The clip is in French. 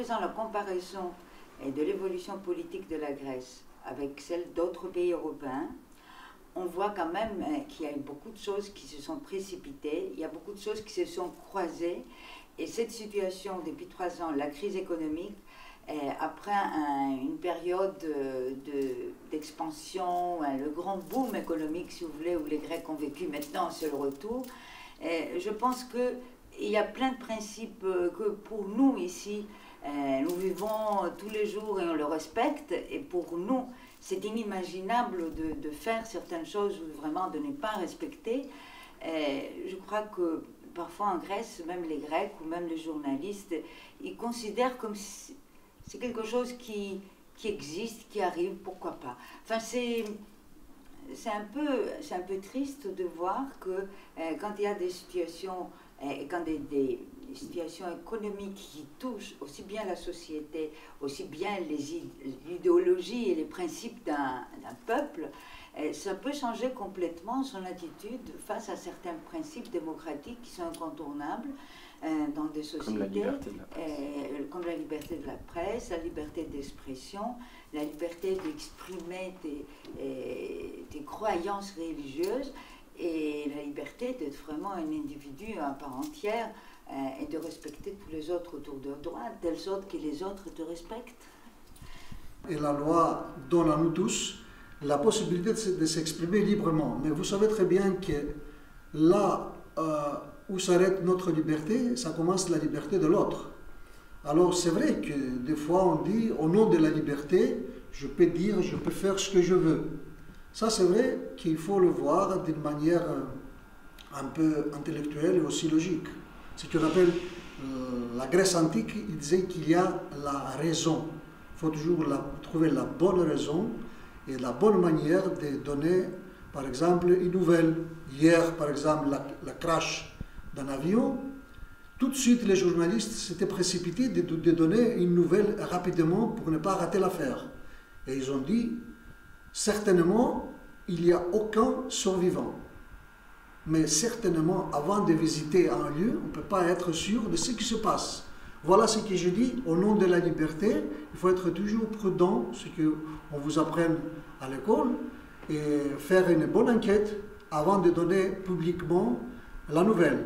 faisant la comparaison de l'évolution politique de la Grèce avec celle d'autres pays européens, on voit quand même qu'il y a eu beaucoup de choses qui se sont précipitées, il y a beaucoup de choses qui se sont croisées, et cette situation depuis 3 ans, la crise économique, après une période d'expansion, le grand boom économique, si vous voulez, où les Grecs ont vécu, maintenant c'est le retour. Je pense qu'il y a plein de principes que pour nous ici, nous vivons tous les jours et on le respecte, et pour nous, c'est inimaginable de faire certaines choses ou vraiment de ne pas respecter. Je crois que parfois en Grèce, même les Grecs ou même les journalistes, ils considèrent comme si c'est quelque chose qui existe, qui arrive, pourquoi pas. Enfin, c'est un peu triste de voir que quand il y a des situations, quand des situations économiques qui touchent aussi bien la société, aussi bien l'idéologie et les principes d'un peuple, ça peut changer complètement son attitude face à certains principes démocratiques qui sont incontournables dans des sociétés, comme la liberté de la presse, la liberté d'expression, la liberté d'exprimer tes croyances religieuses et la liberté d'être vraiment un individu à part entière et de respecter tous les autres autour de toi, de telle sorte que les autres te respectent. Et la loi donne à nous tous la possibilité de s'exprimer librement. Mais vous savez très bien que là où s'arrête notre liberté, ça commence la liberté de l'autre. Alors c'est vrai que des fois on dit, au nom de la liberté, je peux dire, je peux faire ce que je veux. Ça c'est vrai qu'il faut le voir d'une manière un peu intellectuelle et aussi logique. Ce qu'on appelle la Grèce antique, il disait qu'il y a la raison. Il faut toujours trouver la bonne raison et la bonne manière de donner, par exemple, une nouvelle. Hier, par exemple, la crash d'un avion, tout de suite les journalistes s'étaient précipités de donner une nouvelle rapidement pour ne pas rater l'affaire. Et ils ont dit, certainement, il n'y a aucun survivant. Mais certainement, avant de visiter un lieu, on ne peut pas être sûr de ce qui se passe. Voilà ce que je dis, au nom de la liberté, il faut être toujours prudent, ce qu'on vous apprenne à l'école, et faire une bonne enquête avant de donner publiquement la nouvelle.